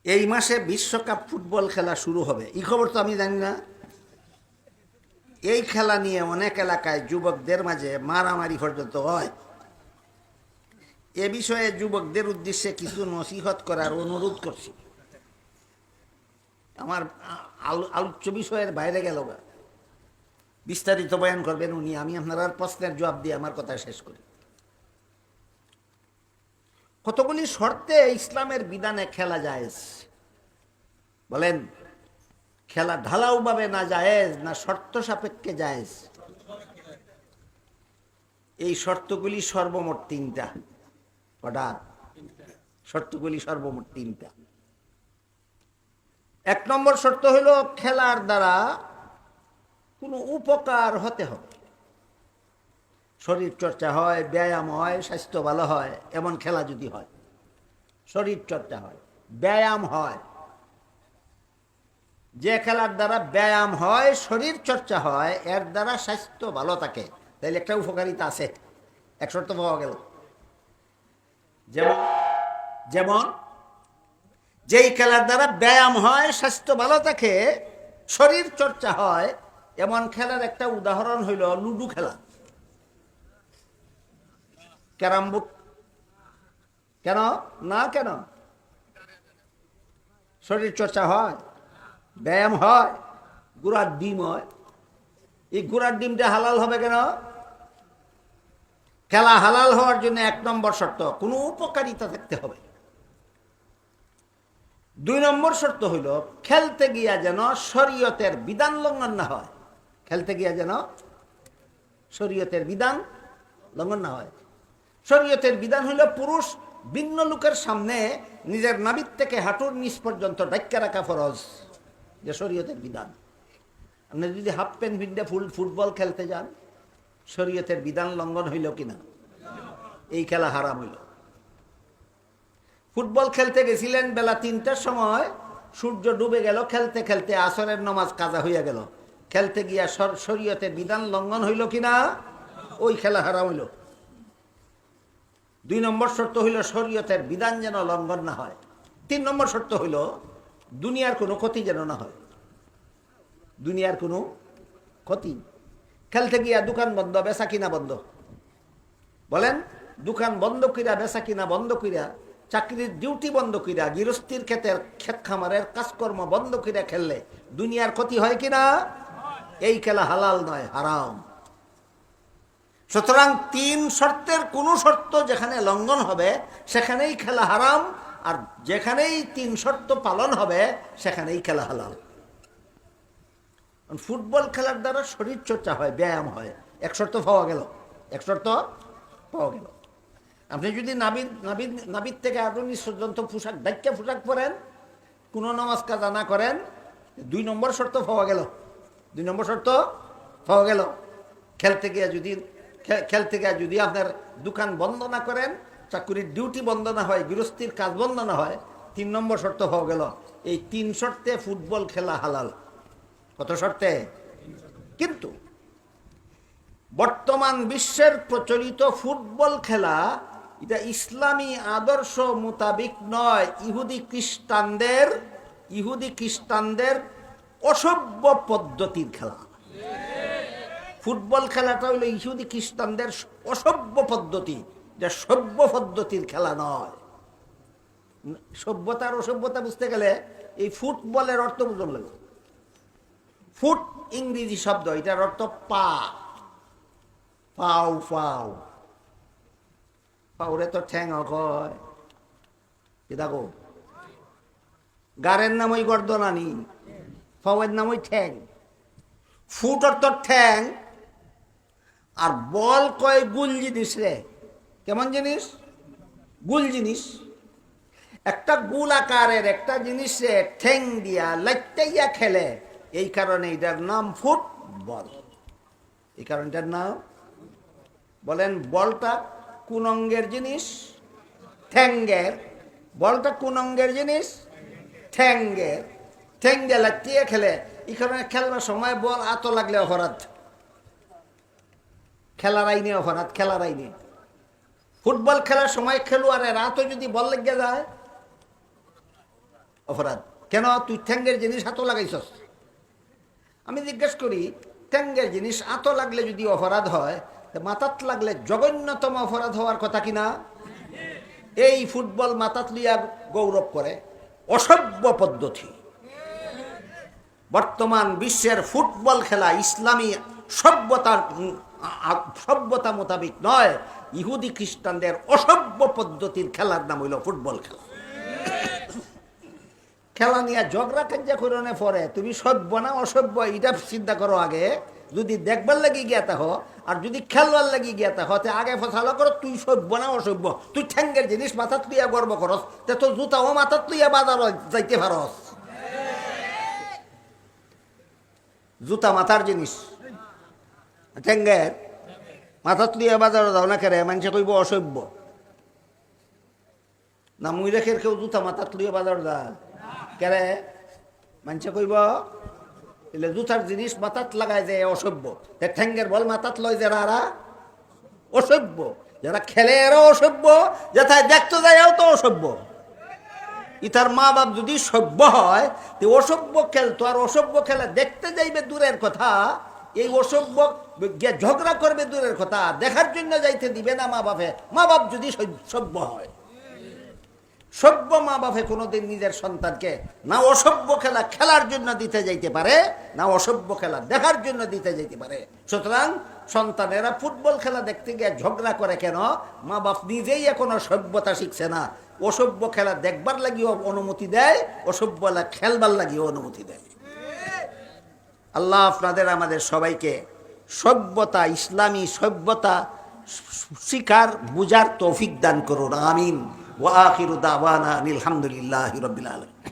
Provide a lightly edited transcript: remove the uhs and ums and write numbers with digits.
এই মাসে বিশ্বকাপ ফুটবল খেলা শুরু হবে, এই খবর তো আমি জানি না। এই খেলা নিয়ে অনেক এলাকায় যুবকদের মাঝে মারামারি পর্যন্ত হয়। এ বিষয়ে যুবকদের উদ্দেশ্যে কিছু নসিহত করার অনুরোধ করছি। আমার আলোচ্য বিষয়ের বাইরে গেল, বিস্তারিত বয়ান করবেন উনি। আমি আপনার প্রশ্নের জবাব দিয়ে আমার কথা শেষ করি। কতগুলি শর্তে ইসলামের বিধানে খেলা জায়েজ? বলেন, খেলা ঢালাওভাবে না জায়েজ না শর্ত সাপেক্ষে জায়েজ? এই শর্তগুলি সর্বমোট তিনটা। কটা শর্তগুলি? সর্বমোট তিনটা। এক নম্বর শর্ত হইল খেলার দ্বারা কোনো উপকার হতে হবে। শরীর চর্চা হয়, ব্যায়াম হয়, স্বাস্থ্য ভালো হয়, এমন খেলা যদি হয়, শরীর চর্চা হয়, ব্যায়াম হয়, যে খেলার দ্বারা ব্যায়াম হয়, শরীর চর্চা হয়, এর দ্বারা স্বাস্থ্য ভালো থাকে, তাইলে একটা উপকারিতা আছে। এক শর্ত পাওয়া গেল। যেমন যেমন যেই খেলার দ্বারা ব্যায়াম হয়, স্বাস্থ্য ভালো থাকে, শরীর চর্চা হয়, এমন খেলার একটা উদাহরণ হইল লুডু খেলা, ক্যারাম বোর্ড। কেন না? কেন? শরীর চর্চা হয়, ব্যায়াম হয়, গুড়ার ডিম হয়। এই গুড়ার ডিমটা হালাল হবে কেন? খেলা হালাল হওয়ার জন্য এক নম্বর শর্ত কোনো উপকারিতা থাকতে হবে। দুই নম্বর শর্ত হইল খেলতে গিয়া যেন শরীয়তের বিধান লঙ্ঘন না হয়। খেলতে গিয়া যেন শরীয়তের বিধান লঙ্ঘন না হয়। শরীয়তের বিধান হইল পুরুষ ভিন্ন লোকের সামনে নিজের নাভির থেকে হাঁটুর নিচ পর্যন্ত ঢাক্কা রাখা ফরজ, যে শরীয়তের বিধান। আপনি যদি হাফ প্যান্ট ভিন্ডে ফুটবল খেলতে যান, শরীয়তের বিধান লঙ্ঘন হইল কিনা? এই খেলা হারাম হইল। ফুটবল খেলতে গেছিলেন বেলা 3টার সময়, সূর্য ডুবে গেল, খেলতে খেলতে আসরের নামাজ কাজা হইয়া গেল, খেলতে গিয়া শরীয়তের বিধান লঙ্ঘন হইল কিনা? ওই খেলা হারাম হইল। 2 নম্বর শর্ত হইল শরীয়তের বিধান যেন লঙ্ঘন না হয়। 3 নম্বর শর্ত হইল দুনিয়ার কোনো ক্ষতি যেন না হয়। দুনিয়ার কোনো ক্ষতি। খেলতে গিয়া দোকান বন্ধ, বেচা কিনা বন্ধ। বলেন, দোকান বন্ধ কইরা, বেচা কিনা বন্ধ কইরা, চাকরির ডিউটি বন্ধ কইরা, গৃহস্থীর ক্ষেতের ক্ষেত খামারের কাজকর্ম বন্ধ কইরা খেললে দুনিয়ার ক্ষতি হয় কিনা? এই খেলা হালাল নয়, হারাম। সুতরাং 3 শর্তের কোনো শর্ত যেখানে লঙ্ঘন হবে সেখানেই খেলা হারাম, আর যেখানেই 3 শর্ত পালন হবে সেখানেই খেলা হালাল। ফুটবল খেলার দ্বারা শরীর চর্চা হয়, ব্যায়াম হয়, এক শর্ত পাওয়া গেল। এক শর্ত পাওয়া গেল। আপনি যদি নাবিদ থেকে আটুনি পর্যন্ত পোশাক ডাক্কা পোশাক পরেন, কোনো নামাজ কাজা না করেন, 2 নম্বর শর্ত পাওয়া গেল। 2 নম্বর শর্ত পাওয়া গেল। খেলতে গিয়ে যদি আপনার দোকান বন্ধ না করেন, চাকুরির ডিউটি বন্ধ না হয়, গৃহস্থীর কাজ বন্ধ না হয়, 3 নম্বর শর্ত পাওয়া গেল। এই 3 শর্তে ফুটবল খেলা হালাল। কত শর্তে? কিন্তু বর্তমান বিশ্বের প্রচলিত ফুটবল খেলা এটা ইসলামী আদর্শ মোতাবিক নয়, ইহুদি খ্রিস্টানদের অসভ্য পদ্ধতির খেলা। ফুটবল খেলাটা হলো ইহুদি খ্রিস্টানদের অসভ্য পদ্ধতি, যা সভ্য পদ্ধতির খেলা নয়। সভ্যতার অসভ্যতা বুঝতে গেলে এই ফুটবলের অর্থ বুঝতে লাগবে। ফুট ইংরেজি শব্দ, এটার অর্থ পা। পাও পাও পাউরে তো ঠ্যাং হয়। দেখো, গারের নাম ওই গর্দনানি, পাওয়ের নাম ওই ঠ্যাং। ফুট অর্থ ঠ্যাং, আর বল কয় গুল জিনিস রে। কেমন জিনিস? গুল জিনিস। একটা গুল আকারের একটা জিনিসে ঠ্যাং দিয়া লাইটাইয়া খেলে, এই কারণে এটার নাম ফুটবল। এই কারণটার নাম। বলেন, বলটা কোন অঙ্গের জিনিস? ঠ্যাঙ্গের। বলটা কোন অঙ্গের জিনিস? ঠ্যাঙ্গের। ঠ্যাং দিয়ে লাইটাইয়া খেলে, এই কারণে খেলার সময় বল আত লাগলে অপরাধ। খেলার আইনে অপরাধ, খেলার আইনে। ফুটবল খেলার সময় খেলোয়াড়ের রাতও যদি বল লেগে যায় অপরাধ। কেন? তুই ঠ্যাঙ্গের জিনিস হাতও লাগাইছস। আমি জিজ্ঞেস করি, ঠ্যাঙ্গের জিনিস হাতও লাগলে যদি অপরাধ হয়, মাথাত লাগলে জঘন্যতম অপরাধ হওয়ার কথা কিনা? এই ফুটবল মাথাত লিয়া গৌরব করে, অসভ্য পদ্ধতি। বর্তমান বিশ্বের ফুটবল খেলা ইসলামী সভ্যতা মোতাবিক নয়, ইহুদি খ্রিস্টানদের অসভ্য পদ্ধতির খেলার নাম হইল ফুটবল খেলা। খেলা নিয়ে ঝগড়া কাঞ্জা করে পরে তুমি সভ্য না অসভ্য এটা চিন্তা করো আগে। যদি দেখবার লাগি গিয়া তা আর যদি খেলবার লাগি গিয়া তা হতে আগে ফসালো করো তুই সভ্য না অসভ্য। তুই ঠ্যাঙ্গের জিনিস মাথাত লইয়া গর্ব করস, তে তো জুতাও মাথাত লইয়া বাজার যাইতে পারস। জুতা মাথার জিনিস, ঠ্যাঙ্গের মাথাত লইয়া বাজার যাও না কেরে মানুষে কইব অসভ্য না। মুই রেখে কেউ জুতা মাথাত লইয়া বাজার যা কেরে মানুষে কইব এলে জুতার জিনিস মাথাত লাগায় যে অসভ্য। ঠ্যাঙ্গের বল মাথাত লয় যারা অসভ্য, যারা খেলে এরাও অসভ্য, যেথায় দেখতে যায়ও তো অসভ্য। ইতার মা বাপ যদি সভ্য হয় তো অসভ্য খেলতো, আর অসভ্য খেলা দেখতে যাইবে দূরের কথা, এই অসভ্য ঝগড়া করবে দূরের কথা, দেখার জন্য যাইতে দিবে না মা বাপে। মা বাপ যদি সভ্য হয়, সভ্য মা বাপে কোনোদিন নিজের সন্তানকে না অসভ্য খেলা খেলার জন্য দিতে যাইতে পারে, না অসভ্য খেলা দেখার জন্য দিতে যাইতে পারে। সুতরাং সন্তানেরা ফুটবল খেলা দেখতে গিয়ে ঝগড়া করে কেন? মা বাপ নিজেই এখনো সভ্যতা শিখছে না। অসভ্য খেলা দেখবার লাগিও অনুমতি দেয়, অসভ্য খেলবার লাগিও অনুমতি দেয়। আল্লাহ আপনাদের আমাদের সবাইকে সভ্যতা, ইসলামী সভ্যতা শিকার বুঝার তৌফিক দান করুন। আমিন। ওয়া আখিরু দাওয়ানা আলহামদুলিল্লাহি রাব্বিল আলামিন।